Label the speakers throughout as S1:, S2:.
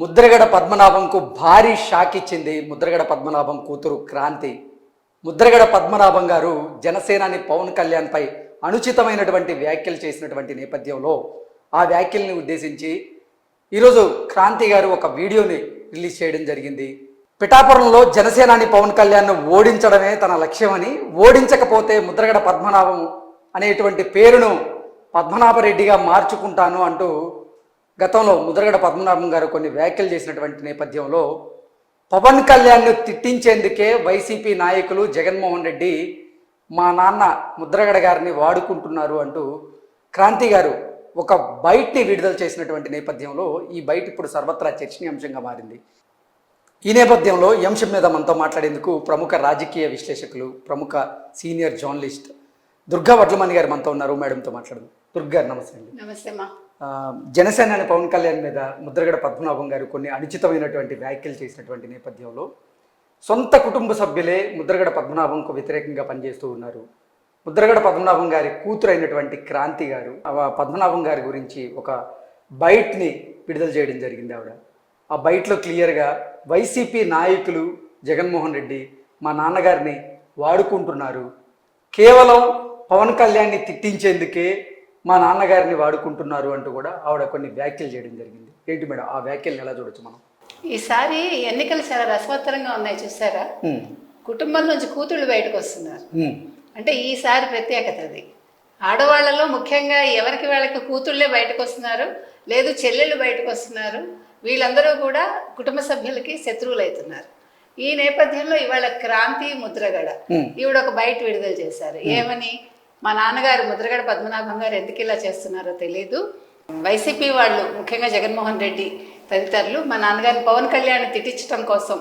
S1: ముద్రగడ పద్మనాభంకు భారీ షాక్ ఇచ్చింది ముద్రగడ పద్మనాభం కూతురు క్రాంతి. ముద్రగడ పద్మనాభం గారు జనసేనాని పవన్ కళ్యాణ్పై అనుచితమైనటువంటి వ్యాఖ్యలు చేసినటువంటి నేపథ్యంలో ఆ వ్యాఖ్యల్ని ఉద్దేశించి ఈరోజు క్రాంతి గారు ఒక వీడియోని రిలీజ్ చేయడం జరిగింది. పిఠాపురంలో జనసేనాని పవన్ కళ్యాణ్ను ఓడించడమే తన లక్ష్యమని, ఓడించకపోతే ముద్రగడ పద్మనాభం అనేటువంటి పేరును పద్మనాభరెడ్డిగా మార్చుకుంటాను అంటూ గతంలో ముద్రగడ పద్మనాభం గారు కొన్ని వ్యాఖ్యలు చేసినటువంటి నేపథ్యంలో పవన్ కళ్యాణ్ను తిట్టించేందుకే వైసీపీ నాయకులు జగన్మోహన్ రెడ్డి మా నాన్న ముద్రగడ గారిని వాడుకుంటున్నారు అంటూ క్రాంతి గారు ఒక బైట్ని విడుదల చేసినటువంటి నేపథ్యంలో ఈ బైట్ ఇప్పుడు సర్వత్రా చర్చనీయాంశంగా మారింది. ఈ నేపథ్యంలో ఈ అంశం మీద మనతో మాట్లాడేందుకు ప్రముఖ రాజకీయ విశ్లేషకులు, ప్రముఖ సీనియర్ జర్నలిస్ట్ దుర్గా వడ్లమణి గారు మనతో ఉన్నారు. మేడంతో మాట్లాడదాం. దుర్గా నమస్తే అండి.
S2: నమస్తే మా.
S1: జనసేనాని పవన్ కళ్యాణ్ మీద ముద్రగడ పద్మనాభం గారు కొన్ని అనుచితమైనటువంటి వ్యాఖ్యలు చేసినటువంటి నేపథ్యంలో సొంత కుటుంబ సభ్యులే ముద్రగడ పద్మనాభంకు వ్యతిరేకంగా పనిచేస్తూ ఉన్నారు. ముద్రగడ పద్మనాభం గారి కూతురు అయినటువంటి క్రాంతి గారు పద్మనాభం గారి గురించి ఒక బైట్ని విడుదల చేయడం జరిగింది. ఆ బైట్లో క్లియర్గా వైసీపీ నాయకులు జగన్మోహన్ రెడ్డి మా నాన్నగారిని వాడుకుంటున్నారు, కేవలం పవన్ కళ్యాణ్ని తిట్టించేందుకే మా నాన్నగారిని వాడుకుంటున్నారు అంటూ కూడా ఆవిడ కొన్ని వ్యాఖ్యలు చేయడం జరిగింది. ఏంటి మేడం ఆ వ్యాఖ్యలను ఎలా చూడొచ్చు మనం?
S2: ఈసారి ఎన్నికలు చాలా రసవత్తరంగా ఉన్నాయి చూసారా. కుటుంబం నుంచి కూతుళ్ళు బయటకు వస్తున్నారు అంటే ఈసారి ప్రత్యేకత అది. ఆడవాళ్లలో ముఖ్యంగా ఎవరికి వాళ్ళకి కూతుళ్ళే బయటకు వస్తున్నారు, లేదు చెల్లెళ్ళు బయటకు వస్తున్నారు. వీళ్ళందరూ కూడా కుటుంబ సభ్యులకి శత్రువులు అవుతున్నారు. ఈ నేపథ్యంలో ఇవాళ క్రాంతి ముద్రగడ ఈవిడ ఒక బయట విడుదల చేశారు. ఏమని? మా నాన్నగారు ముద్రగడ పద్మనాభం గారు ఎందుకు ఇలా చేస్తున్నారో తెలియదు, వైసీపీ వాళ్ళు ముఖ్యంగా జగన్మోహన్ రెడ్డి తదితరులు మా నాన్నగారిని పవన్ కళ్యాణ్ తిట్టించడం కోసం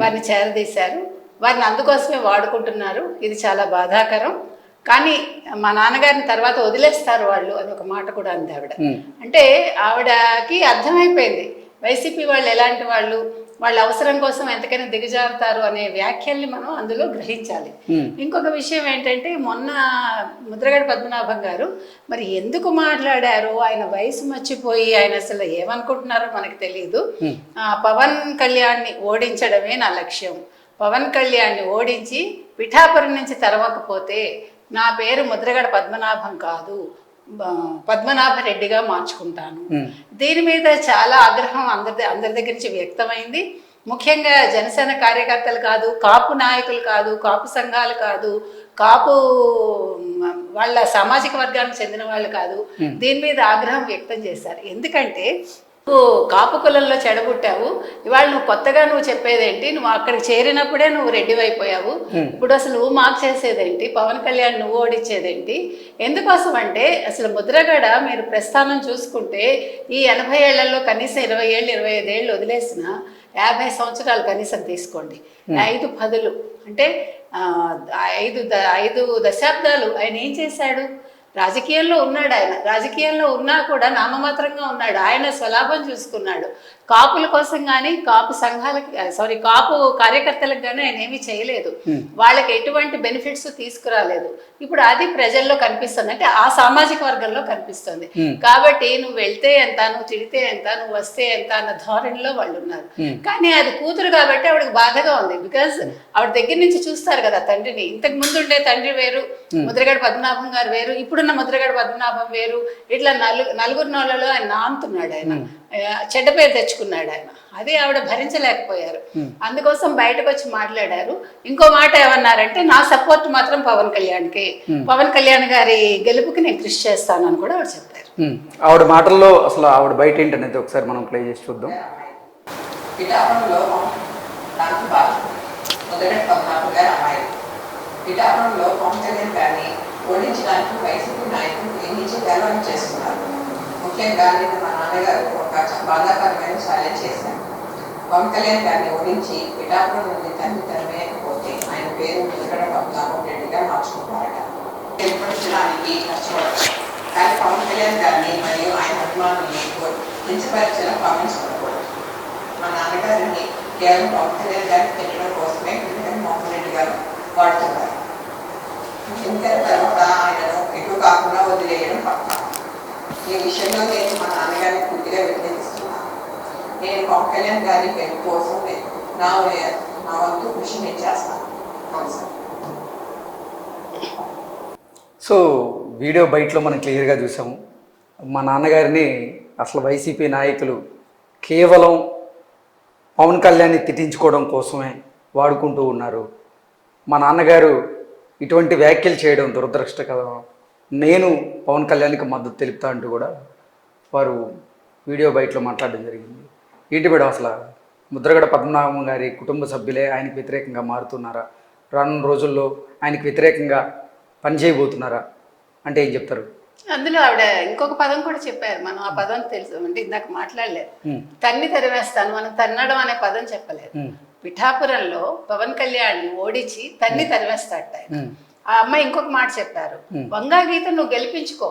S2: వారిని చేరదీశారు, వారిని అందుకోసమే వాడుకుంటున్నారు. ఇది చాలా బాధాకరం. కానీ మా నాన్నగారిని తర్వాత వదిలేస్తారు వాళ్ళు అని ఒక మాట కూడా అంది ఆవిడ. అంటే ఆవిడకి అర్థమైపోయింది వైసీపీ వాళ్ళు ఎలాంటి వాళ్ళు, వాళ్ళ అవసరం కోసం ఎంతకైనా దిగజారుతారు అనే వ్యాఖ్యల్ని మనం అందులో గ్రహించాలి. ఇంకొక విషయం ఏంటంటే, మొన్న ముద్రగడ పద్మనాభం గారు మరి ఎందుకు మాట్లాడారో, ఆయన వయసు మర్చిపోయి ఆయన అసలు ఏమనుకుంటున్నారో మనకు తెలియదు. పవన్ కళ్యాణ్ని ఓడించడమే నా లక్ష్యం, పవన్ కళ్యాణ్ని ఓడించి పిఠాపురం నుంచి తరవకపోతే నా పేరు ముద్రగడ పద్మనాభం కాదు, పద్మనాభరెడ్డిగా మార్చుకుంటాను. దీని మీద చాలా ఆగ్రహం అందరి దగ్గర నుంచి వ్యక్తమైంది. ముఖ్యంగా జనసేన కార్యకర్తలు కాదు, కాపు నాయకులు కాదు, కాపు సంఘాలు కాదు, కాపు వాళ్ళ సామాజిక వర్గానికి చెందిన వాళ్ళు కాదు, దీని మీద ఆగ్రహం వ్యక్తం చేశారు. ఎందుకంటే నువ్వు కాపు కులంలో చెడబుట్టావు, ఇవాళ నువ్వు కొత్తగా నువ్వు చెప్పేదేంటి, నువ్వు అక్కడికి చేరినప్పుడే నువ్వు రెడ్డి అయిపోయావు, ఇప్పుడు అసలు నువ్వు మాకు చేసేదేంటి, పవన్ కళ్యాణ్ నువ్వు ఓడించేదేంటి? ఎందుకోసం అంటే అసలు ముద్రగడ మీరు ప్రస్థానం చూసుకుంటే ఈ 80 ఏళ్లలో కనీసం 20 ఏళ్ళు 25 ఏళ్ళు వదిలేసిన 50 సంవత్సరాలు కనీసం తీసుకోండి, 5 పదులు అంటే 5 దశాబ్దాలు ఆయన ఏం చేశాడు? రాజకీయాల్లో ఉన్నాడు. ఆయన రాజకీయాల్లో ఉన్నా కూడా నామమాత్రంగా ఉన్నాడు. ఆయన స్వలాభం చూసుకున్నాడు. కాపుల కోసం కానీ, కాపు సంఘాలకి కాపు కార్యకర్తలకు కానీ ఆయన ఏమీ చేయలేదు. వాళ్ళకి ఎటువంటి బెనిఫిట్స్ తీసుకురాలేదు. ఇప్పుడు అది ప్రజల్లో కనిపిస్తుంది, అంటే ఆ సామాజిక వర్గంలో కనిపిస్తుంది. కాబట్టి నువ్వు వెళ్తే ఎంత, నువ్వు తిడితే ఎంత, నువ్వు వస్తే ఎంత అన్న ధోరణిలో వాళ్ళు ఉన్నారు. కానీ అది కూతురు కాబట్టి ఆవిడకి బాధగా ఉంది. బికాజ్ ఆవిడ దగ్గర నుంచి చూస్తారు కదా తండ్రిని. ఇంతకు ముందు ఉండే తండ్రి వేరు, ముద్రగడ పద్మనాభం గారు వేరు, ఇప్పుడున్న ముద్రగడ పద్మనాభం వేరు. ఇట్లా నలుగురు నోళ్ళలో ఆయన నాంతున్నాడు, ఆయన చెడ్డ పేరు తెచ్చుకున్నాడు ఆయన. అది ఆవిడ భరించలేకపోయారు. అందుకోసం బయటకు వచ్చి మాట్లాడారు. ఇంకో మాట ఏమన్నారంటే, నా సపోర్ట్ మాత్రం పవన్ కళ్యాణ్కి, పవన్ కళ్యాణ్ గారి గెలుపుకి నేను కృషి చేస్తానని కూడా ఆవిడ చెప్పారు.
S1: ఆవిడ మాటల్లో అసలు ఆవిడ బయట ఏంటనేది ఒకసారి మనం ప్లే చేసి చూద్దాం.
S3: పిఠాపురంలో పవన్ కళ్యాణ్ గారిని ఓడించడానికి వైసీపీ నాయకులు ఎన్ని త్యాగం చేస్తున్నారు. ముఖ్యంగా నిన్న మా నాన్నగారు ఒక బాధాకరమైన ఛాలెంజ్ చేశారు. పవన్ కళ్యాణ్ గారిని ఓడించి పిఠాపురం నుండి తరమేయకపోతే ఆయన పేరు ముద్రగడ పద్మనాభం రెడ్డిగా మార్చుకుంటారట. గెలుపొందడానికి కష్టపడతారు. కానీ పవన్ కళ్యాణ్ గారిని మరియు ఆయన అభిమానుల్ని కించపరిచిన కామెంట్స్ ఉండకూడదు. మా నాన్నగారిని కేవలం పవన్ కళ్యాణ్ గారిని పెట్టడం కోసమే జగన్మోహన్ రెడ్డి గారు వాడుతున్నారు. ఎన్నికల తర్వాత ఆయనను ఎటు కాకుండా వదిలేయడం పక్క. ఈ విషయంలో నేను మా నాన్నగారిని పూర్తిగా వ్యతిరేకిస్తున్నాను. నేను పవన్ కళ్యాణ్ గారి గెలుపు కోసం నా వంతు కృషి నేను చేస్తాను. అవును సార్.
S1: సో వీడియో బయటలో మనం క్లియర్గా చూసాము. మా నాన్నగారిని అసలు వైసీపీ నాయకులు కేవలం పవన్ కళ్యాణ్ని తిట్టించుకోవడం కోసమే వాడుకుంటూ ఉన్నారు. మా నాన్నగారు ఇటువంటి వ్యాఖ్యలు చేయడం దురదృష్టకరం. నేను పవన్ కళ్యాణ్కి మద్దతు తెలుపుతా అంటూ కూడా వారు వీడియో బయటలో మాట్లాడడం జరిగింది. ఏంటి మేడం అసలు ముద్రగడ పద్మనాభం గారి కుటుంబ సభ్యులే ఆయనకు వ్యతిరేకంగా మారుతున్నారా? రానున్న రోజుల్లో ఆయనకు వ్యతిరేకంగా పనిచేయబోతున్నారా అంటే ఏం చెప్తారు?
S2: అందులో ఆవిడ ఇంకొక పదం కూడా చెప్పారు. మనం ఆ పదం తెలుసు అంటే ఇందాక మాట్లాడలేదు. తన్ని తరివేస్తాను, మనం తన్నడం అనే పదం చెప్పలేదు. పిఠాపురంలో పవన్ కళ్యాణ్ ఓడించి తన్ని తరివేస్తాడట ఆయన. ఆ అమ్మాయి ఇంకొక మాట చెప్పారు, వంగా గీత నువ్వు గెలిపించుకో,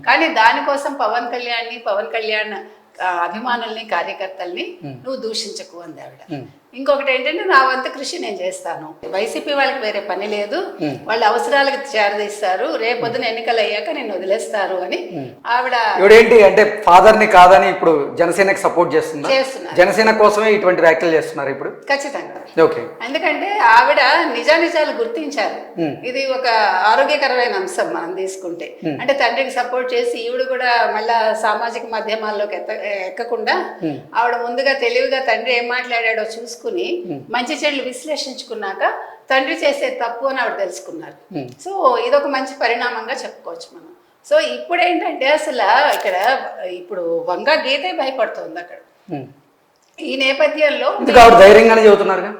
S2: కానీ దానికోసం పవన్ కళ్యాణ్ అభిమానుల్ని కార్యకర్తల్ని నువ్వు దూషించకు అంది ఆవిడ. ఇంకొకటి ఏంటంటే నా వంతు కృషి నేను చేస్తాను. వైసీపీ వాళ్ళకి వేరే పని లేదు, వాళ్ళ అవసరాలకు చేరదీస్తారు, రేపొద్దున ఎన్నికలు అయ్యాక నేను వదిలేస్తారు అని ఆవిడ.
S1: ఇవిడేంటి అంటే ఫాదర్ని కాదని ఇప్పుడు జనసేనకి సపోర్ట్ చేస్తున్నారు. జనసేన కోసమే ఇటువంటి వ్యాఖ్యలు చేస్తున్నారు ఇప్పుడు.
S2: ఖచ్చితంగా.
S1: ఓకే.
S2: ఎందుకంటే ఆవిడ నిజానిజాలు గుర్తించారు. ఇది ఒక ఆరోగ్యకరమైన అంశం మనం తీసుకుంటే. అంటే తండ్రికి సపోర్ట్ చేసి ఈవిడ కూడా మళ్ళా సామాజిక మాధ్యమాల్లోకి ఎక్కకుండా ఆవిడ ముందుగా తెలివిగా తండ్రి ఏం మాట్లాడాడో చూసుకుని మంచి చెడులు విశ్లేషించుకున్నాక తండ్రి చేసే తప్పు అని ఆవిడ తెలుసుకున్నారు. సో ఇదొక మంచి పరిణామంగా చెప్పుకోవచ్చు మనం. సో ఇప్పుడు ఏంటంటే అసలు ఇక్కడ ఇప్పుడు వంగా గీతే భయపడుతుంది అక్కడ. ఈ నేపథ్యంలో
S1: ధైర్యంగానే చెబుతున్నారుగా,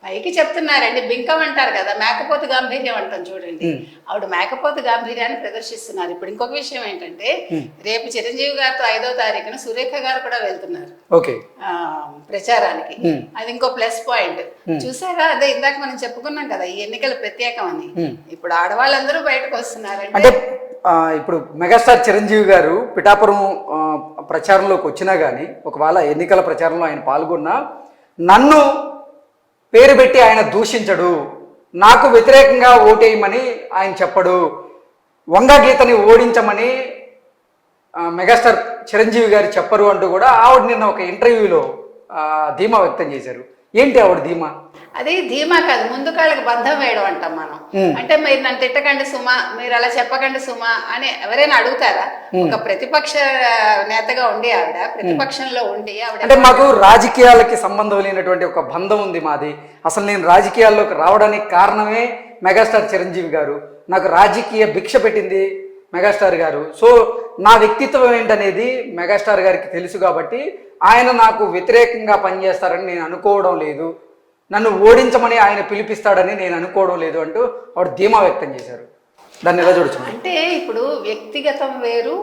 S2: పైకి చెప్తున్నారండి, బింకం అంటారు కదా, మేకపోతు గాంభీర్యం అంటాం చూడండి. ఆవిడ మేకపోతు గాంభీర్యాన్ని ప్రదర్శిస్తున్నారు. ఇప్పుడు ఇంకొక విషయం ఏంటంటే రేపు చిరంజీవి గారితో 5వ తారీఖున సురేఖ గారు కూడా వెళ్తున్నారు ప్రచారానికి. అది ఇంకో ప్లస్ పాయింట్. చూసారా, అదే ఇందాక మనం చెప్పుకున్నాం కదా ఈ ఎన్నికలు ప్రత్యేకం అని. ఇప్పుడు ఆడవాళ్ళందరూ బయటకు వస్తున్నారంటే
S1: ఇప్పుడు మెగాస్టార్ చిరంజీవి గారు పిఠాపురం ప్రచారంలోకి వచ్చినా కానీ ఒకవేళ ఎన్నికల ప్రచారంలో ఆయన పాల్గొన్నా నన్ను పేరు పెట్టి ఆయన దూషించడు, నాకు వ్యతిరేకంగా ఓటేయమని ఆయన చెప్పడు, వంగ గీతని ఓడించమని మెగాస్టార్ చిరంజీవి గారు చెప్పరు అంటూ కూడా ఆవిడ నిన్న ఒక ఇంటర్వ్యూలో ధీమా వ్యక్తం చేశారు. ఏంటి ఆవిడ ధీమా?
S2: అది ధీమా కాదు, ముందు కాళ్ళకి బంధం వేయడం అంటాం మనం. అంటే మీరు నన్ను తిట్టకండి సుమా, మీరు అలా చెప్పకండి సుమా అని ఎవరైనా అడుగుతారా? ఒక ప్రతిపక్ష నేతగా ఉండి ఆవిడ ప్రతిపక్షంలో ఉండి ఆవిడ
S1: అంటే మాకు రాజకీయాలకి సంబంధం లేనటువంటి ఒక బంధం ఉంది మాది, అసలు నేను రాజకీయాల్లోకి రావడానికి కారణమే మెగాస్టార్ చిరంజీవి గారు, నాకు రాజకీయ భిక్ష పెట్టింది మెగాస్టార్ గారు. సో నా వ్యక్తిత్వం ఏంటనేది మెగాస్టార్ గారికి తెలుసు కాబట్టి ఆయన నాకు వ్యతిరేకంగా పనిచేస్తారని నేను అనుకోవడం లేదు, నన్ను ఓడించమని ఆయన పిలిపిస్తాడని నేను అనుకోవడం లేదు అంటూ ఆవిడ ధీమా వ్యక్తం చేశారు. దాన్ని ఎలా చూడొచ్చు?
S2: అంటే ఇప్పుడు వ్యక్తిగతం వేరు,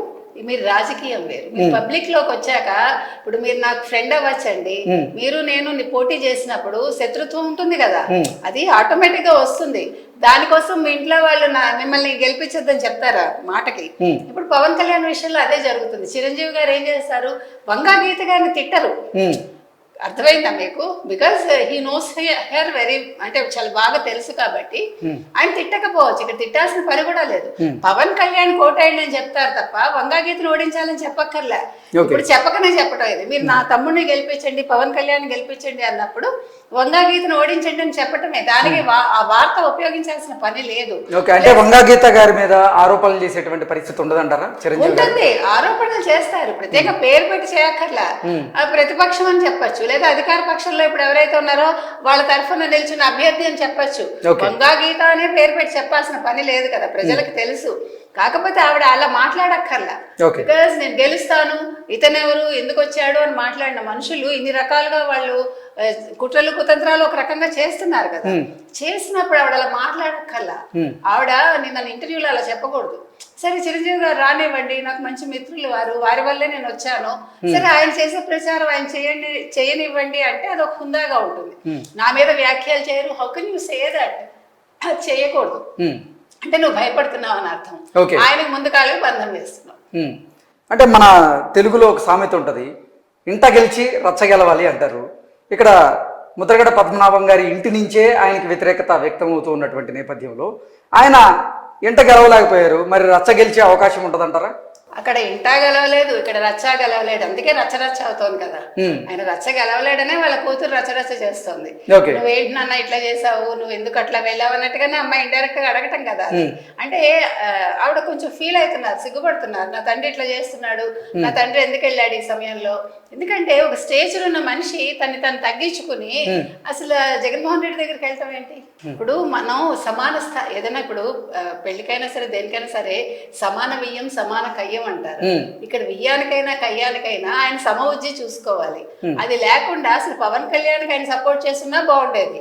S2: మీరు రాజకీయం వేరు. మీరు పబ్లిక్ లోకి వచ్చాక ఇప్పుడు మీరు నాకు ఫ్రెండ్ అవ్వచ్చండి, మీరు నేను పోటీ చేసినప్పుడు శత్రుత్వం ఉంటుంది కదా, అది ఆటోమేటిక్ గా వస్తుంది. దానికోసం మీ ఇంట్లో వాళ్ళు మిమ్మల్ని గెలిపించొద్దని చెప్తారా మాటకి? ఇప్పుడు పవన్ కళ్యాణ్ విషయంలో అదే జరుగుతుంది. చిరంజీవి గారు ఏం చేస్తారు, వంగా గీత గారిని తిట్టరు. అర్థమైందా మీకు? Because he knows her very, అంటే చాలా బాగా తెలుసు కాబట్టి ఆయన తిట్టకపోవచ్చు. ఇక్కడ తిట్టాల్సిన పని కూడా లేదు. పవన్ కళ్యాణ్ కోటేయండి అని చెప్తారు తప్ప వంగా గీతను ఓడించాలని చెప్పక్కర్లే. ఇప్పుడు చెప్పకనే చెప్పడం ఇది. మీరు నా తమ్ముడిని గెలిపించండి, పవన్ కళ్యాణ్ గెలిపించండి అన్నప్పుడు వంగా గీతను ఓడించండి అని చెప్పటమే. దానికి ఆ వార్త ఉపయోగించాల్సిన పని లేదు.
S1: అంటే వంగా గీత గారి మీద ఆరోపణలు చేసేటువంటి పరిస్థితి ఉండదంటారా?
S2: ఉంటుంది, ఆరోపణలు చేస్తారు, ప్రత్యేక పేరు పెట్టి చేయక్కర్లా. ప్రతిపక్షం అని చెప్పచ్చు, లేదా అధికార పక్షంలో ఇప్పుడు ఎవరైతే ఉన్నారో వాళ్ళ తరఫున నిల్చున్న అభ్యర్థి అని చెప్పచ్చు. వంగా గీత అనే పేరు పెట్టి చెప్పాల్సిన పని లేదు కదా, ప్రజలకు తెలుసు. కాకపోతే ఆవిడ అలా మాట్లాడక్కర్లా. బికాస్ నేను గెలుస్తాను, ఇతనెవరు, ఎందుకు వచ్చాడు అని మాట్లాడిన మనుషులు ఇన్ని రకాలుగా వాళ్ళు కుట్రలు కుతంత్రాలు ఒక రకంగా చేస్తున్నారు కదా. చేసినప్పుడు ఆవిడ అలా మాట్లాడక్కర్లా. ఆవిడ నిన్న ఇంటర్వ్యూలో అలా చెప్పకూడదు. సరే చిరంజీవి గారు రానివ్వండి, నాకు మంచి మిత్రులు వారి వల్లే నేను వచ్చాను, సరే ఆయన చేసే ప్రచారం ఆయన చేయనివ్వండి అంటే అది ఒక హుందాగా ఉంటుంది. నా మీద వ్యాఖ్యలు చేయరు, how can you say that? అది చేయకూడదు. అంటే నువ్వు భయపడుతున్నావు అని అర్థం. ఆయనకు ముందు కాళ్ళకి బంధం వేస్తున్నావు.
S1: అంటే మన తెలుగులో ఒక సామెత ఉంటుంది, ఇంట గెలిచి రచ్చగెలవాలి అంటారు. ఇక్కడ ముద్రగడ పద్మనాభం గారి ఇంటి నుంచే ఆయనకి వ్యతిరేకత వ్యక్తమవుతూ ఉన్నటువంటి నేపథ్యంలో ఆయన ఇంట గెలవలేకపోయారు, మరి రచ్చ గెలిచే అవకాశం ఉంటుందంటారా?
S2: అక్కడ ఇంటా గెలవలేదు, ఇక్కడ రచ్చ గెలవలేడు, అందుకే రచ్చరచ్చ అవుతోంది కదా. ఆయన రచ్చ గెలవలేడనే వాళ్ళ కూతురు రచ్చరచ్చ చేస్తోంది.
S1: Okay.
S2: నువ్వేంటి నాన్న ఇట్లా చేసావు, నువ్వు ఎందుకు అట్లా వెళ్ళావు అన్నట్టుగానే అమ్మాయి ఇండైరెక్ట్ గా అడగటం కదా. అంటే ఆవిడ కొంచెం ఫీల్ అవుతున్నారు, సిగ్గుపడుతున్నారు. నా తండ్రి ఇట్లా చేస్తున్నాడు, నా తండ్రి ఎందుకు వెళ్ళాడు ఈ సమయంలో. ఎందుకంటే ఒక స్టేజ్ లో ఉన్న మనిషి తను తగ్గించుకుని అసలు జగన్మోహన్ రెడ్డి దగ్గరికి వెళ్తాం ఏంటి? ఇప్పుడు మనం సమాన ఏదైనా ఇప్పుడు పెళ్లికైనా సరే దేనికైనా సరే సమాన బియ్యం సమాన కయ్యం అంటారు. ఇక్కడ బియ్యానికైనా కయ్యానికైనా ఆయన సమవుజ్జి చూసుకోవాలి. అది లేకుండా అసలు పవన్ కళ్యాణ్కి ఆయన సపోర్ట్ చేస్తున్నా బాగుండేది.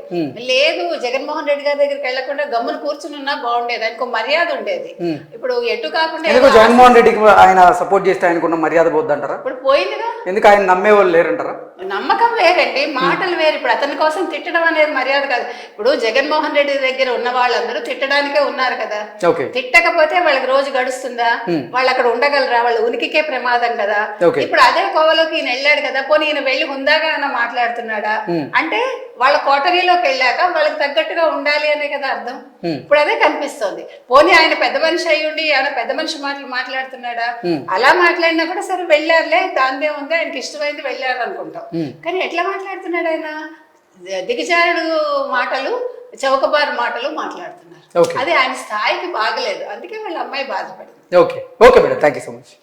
S2: లేదు జగన్మోహన్ రెడ్డి గారి దగ్గరికి వెళ్లకుండా గమ్మును కూర్చుని ఉన్నా బాగుండేది, ఆయనకు మర్యాద ఉండేది. ఇప్పుడు ఎటు కాకుండా
S1: జగన్మోహన్ రెడ్డికి ఆయన సపోర్ట్ చేస్తే ఆయనకున్న మర్యాద పోద్దంటారా?
S2: ఇప్పుడు పోయిందిగా.
S1: ఎందుకు ఆయన నమ్మే వాళ్ళు లేరంటారా?
S2: నమ్మకం వేరండి, మాటలు వేరు. ఇప్పుడు అతని కోసం తిట్టడం అనేది మర్యాద కాదు. ఇప్పుడు జగన్మోహన్ రెడ్డి దగ్గర ఉన్న వాళ్ళందరూ తిట్టడానికే ఉన్నారు కదా. తిట్టకపోతే వాళ్ళకి రోజు గడుస్తుందా? వాళ్ళు అక్కడ ఉండగలరా? వాళ్ళ ఉనికికే ప్రమాదం కదా. ఇప్పుడు అదే కోవలోకి ఈయన వెళ్ళాడు కదా, పోనీ ఈయన వెళ్ళి హుందాగా మాట్లాడుతున్నాడా అంటే వాళ్ళ కోటరీలోకి వెళ్ళాక వాళ్ళకి తగ్గట్టుగా ఉండాలి అనే కదా అర్థం. ఇప్పుడు అదే కనిపిస్తోంది. పోనీ ఆయన పెద్ద మనిషి అయి ఉండి ఆయన పెద్ద మనిషి మాటలు మాట్లాడుతున్నాడా? అలా మాట్లాడినా కూడా సరే వెళ్ళారులే, దాందే ఉంది, ఆయనకి ఇష్టమైంది వెళ్ళారు అనుకుంటాం. కానీ ఎట్లా మాట్లాడుతున్నాడు ఆయన? దిగజారుడు మాటలు, చౌకబారు మాటలు మాట్లాడుతున్నారు. అది ఆయన స్థాయికి బాగలేదు, అందుకే వాళ్ళ అమ్మాయి బాధపడింది.
S1: Okay okay madam, thank you so much.